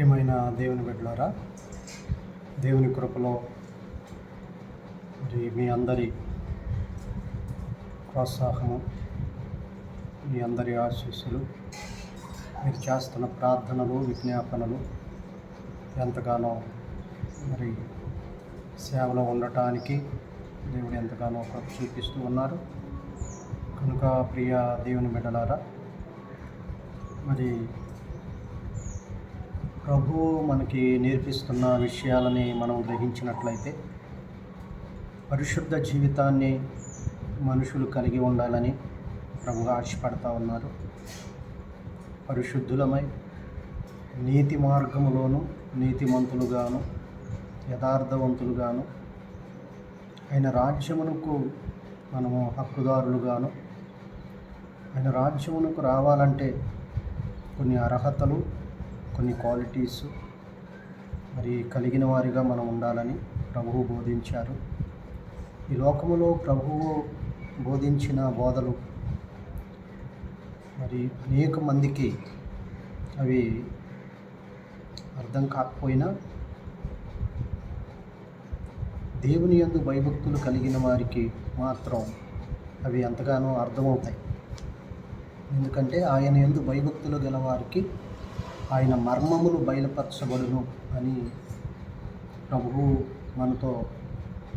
ప్రియమైన దేవుని బిడ్డలారా, దేవుని కృపలో మరి మీ అందరి ప్రోత్సాహము, మీ అందరి ఆశీస్సులు, మీరు చేస్తున్న ప్రార్థనలు, విజ్ఞాపనలు ఎంతగానో మరి సేవలో ఉండటానికి దేవుడు ఎంతగానో కృప చూపిస్తూ ఉన్నారు. కనుక ప్రియ దేవుని బిడ్డలారా, మరి ప్రభువు మనకి నేర్పిస్తున్న విషయాలని మనం గ్రహించినట్లయితే పరిశుద్ధ జీవితాన్ని మనుషులు కలిగి ఉండాలని ప్రభువు ఆశపడతా ఉన్నారు. పరిశుద్ధులమై నీతి మార్గములోను నీతిమంతులుగాను యథార్థవంతులుగాను ఆయన రాజ్యమునకు మనము హక్కుదారులుగాను ఆయన రాజ్యమునకు రావాలంటే కొన్ని అర్హతలు, కొన్ని క్వాలిటీస్ మరి కలిగిన వారిగా మనం ఉండాలని ప్రభువు బోధించారు. ఈ లోకములో ప్రభువు బోధించిన బోధలు మరి అనేక మందికి అవి అర్థం కాకపోయినా దేవుని యందు భయభక్తులు కలిగిన వారికి మాత్రం అవి ఎంతగానో అర్థమవుతాయి. ఎందుకంటే ఆయన యందు భయభక్తులు గల వారికి ఆయన మర్మములు బయలుపరచబడును అని ప్రభువు మనతో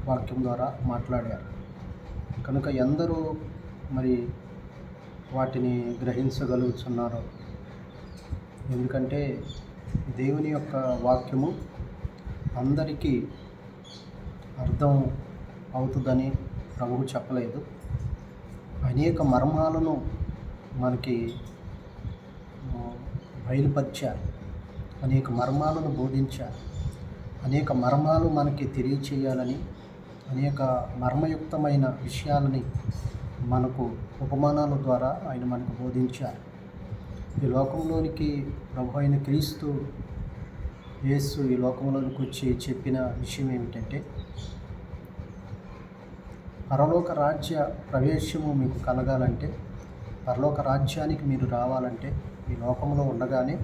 వాక్యం ద్వారా మాట్లాడారు. కనుక ఎందరూ మరి వాటిని గ్రహించగలుగుతున్నారు. ఎందుకంటే దేవుని యొక్క వాక్యము అందరికీ అర్థం అవుతుందని ప్రభువు చెప్పలేదు. అనేక మర్మాలను మనకి బయలుపరిచారు, అనేక మర్మాలను బోధించారు, అనేక మర్మాలు మనకి తెలియచేయాలని, అనేక మర్మయుక్తమైన విషయాలని మనకు ఉపమానాల ద్వారా ఆయన మనకు బోధించారు. ఈ లోకంలోనికి ప్రభు అయిన క్రీస్తు యేసు ఈ లోకంలోనికి వచ్చి చెప్పిన విషయం ఏమిటంటే, పరలోక రాజ్య ప్రవేశము మీకు కలగాలంటే, పరలోక రాజ్యానికి మీరు రావాలంటే ఈ లోకంలో ఉండగానే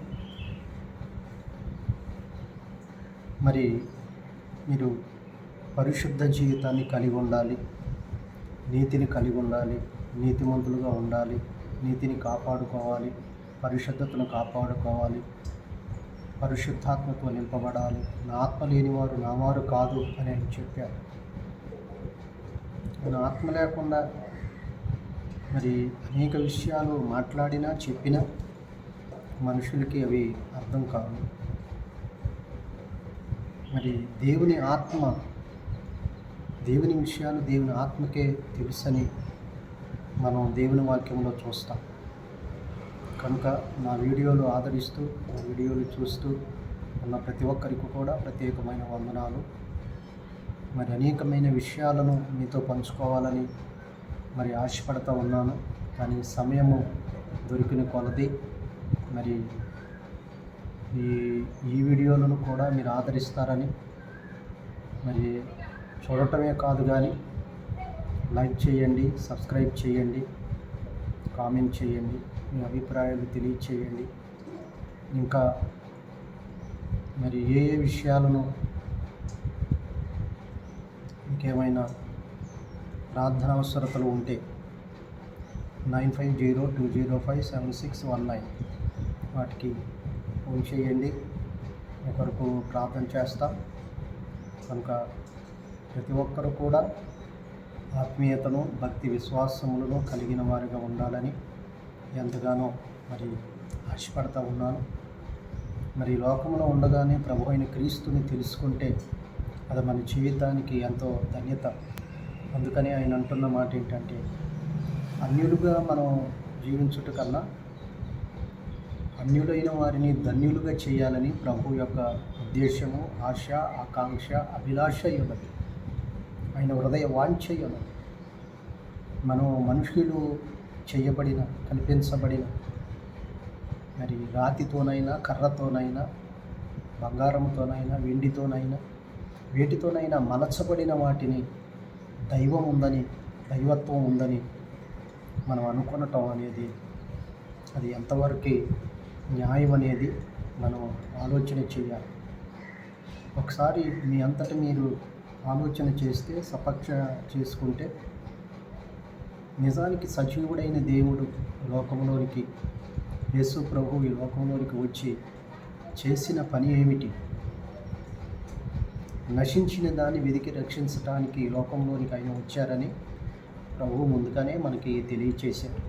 మరి మీరు పరిశుద్ధ జీవితాన్ని కలిగి ఉండాలి, నీతిని కలిగి ఉండాలి, నీతిమంతులుగా ఉండాలి, నీతిని కాపాడుకోవాలి, పరిశుద్ధతను కాపాడుకోవాలి, పరిశుద్ధాత్మతో నింపబడాలి. నా ఆత్మ లేనివారు నా వారు కాదు అని ఆయన చెప్పారు. మన ఆత్మ లేకుండా మరి అనేక విషయాలు మాట్లాడినా చెప్పినా మనుషులకి అవి అర్థం కావు. మరి దేవుని ఆత్మ, దేవుని విషయాలు దేవుని ఆత్మకే తెలుసని మనం దేవుని వాక్యంలో చూస్తాం. కనుక నా వీడియోలు ఆదరిస్తూ, నా వీడియోలు చూస్తూ ఉన్న ప్రతి ఒక్కరికి కూడా ప్రత్యేకమైన వందనాలు. మరి అనేకమైన విషయాలను మీతో పంచుకోవాలని మరి ఆశపడుతూ ఉన్నాను. కానీ సమయము దొరికిన కొలది మరి ఈ వీడియోలను కూడా మీరు ఆదరిస్తారని, మరి చూడటమే కాదు కానీ లైక్ చేయండి, సబ్స్క్రైబ్ చేయండి, కామెంట్ చేయండి, మీ అభిప్రాయాలు తెలియచేయండి. ఇంకా మరి ఏ విషయాలను, ఇంకేమైనా ప్రార్థన అవసరతలు ఉంటే 9502057619 వాటికి ఫోన్ చేయండి. మీ కొరకు ప్రార్థన చేస్తాం. కనుక ప్రతి ఒక్కరు కూడా ఆత్మీయతను, భక్తి విశ్వాసములను కలిగిన వారిగా ఉండాలని ఎంతగానో మరి ఆశపడతా ఉన్నాను. మరి లోకంలో ఉండగానే ప్రభు అయిన క్రీస్తుని తెలుసుకుంటే అది మన జీవితానికి ఎంతో ధన్యత. అందుకని ఆయన అంటున్న మాట ఏంటంటే, అన్యులుగా మనం జీవించుట కన్నా అన్యులైన వారిని ధన్యులుగా చేయాలని ప్రభు యొక్క ఉద్దేశము, ఆశ, ఆకాంక్ష, అభిలాష ఉన్నది. ఆయన హృదయ వాంఛ ఉన్నది. మనం మనుషులు చేయబడిన, కల్పించబడిన మరి రాతితోనైనా, కర్రతోనైనా, బంగారంతోనైనా, వెండితోనైనా, వేటితోనైనా మలచబడిన వాటిని దైవం ఉందని, దైవత్వం ఉందని మనం అనుకొనటం అనేది అది ఎంతవరకు న్యాయం అనేది మనం ఆలోచన చేయాలి. ఒకసారి మీ అంతట మీరు ఆలోచన చేస్తే, సపక్ష చేసుకుంటే, నిజానికి సజీవుడైన దేవుడు లోకంలోనికి, యేసు ప్రభు ఈ లోకంలోనికి వచ్చి చేసిన పని ఏమిటి? నశించిన దాన్ని వెదికి రక్షించడానికి ఈ లోకంలోనికి ఆయన వచ్చారని ప్రభువు ముందుగానే మనకి తెలియచేశారు.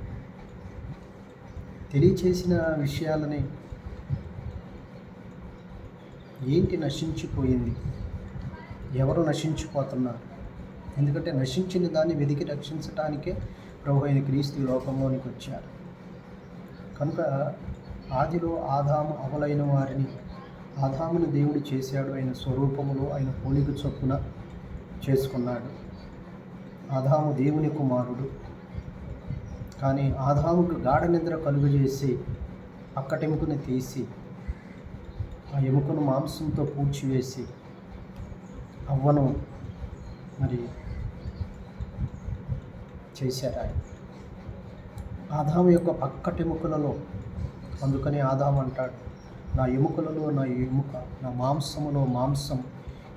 తెలియచేసిన విషయాలని ఏంటి నశించిపోయింది? ఎవరు నశించిపోతున్నారు? ఎందుకంటే నశించిన దాన్ని వెదికి రక్షించడానికే ప్రభు అయిన క్రీస్తు ఈ లోకంలోనికి వచ్చారు. కనుక ఆదిలో ఆదాము అవలైన వారిని ఆదామును దేవుడు చేశాడు. ఆయన స్వరూపములో ఆయన పోలిక చొప్పున చేసుకున్నాడు. ఆదాము దేవుని కుమారుడు. కానీ ఆదాముకు గాఢ నిద్ర కలుగజేసి పక్కటెముకను తీసి ఆ ఎముకను మాంసంతో పూడ్చివేసి అవ్వను మరి చేశారు ఆయన. ఆదాము యొక్క పక్కటెముకలలో, అందుకని ఆదాము అంటాడు, నా ఎముకలలో నా ఎముక, నా మాంసములో మాంసం,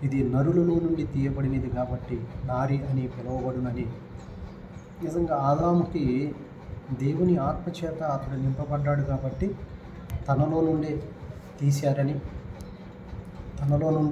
ఇది నరులలో నుండి తీయబడినది కాబట్టి నారి అని పిలువబడునని. నిజంగా ఆదాముకి దేవుని ఆత్మచేత అతడు నింపబడ్డాడు కాబట్టి తనలో నుండే తీశారని, తనలో నుండి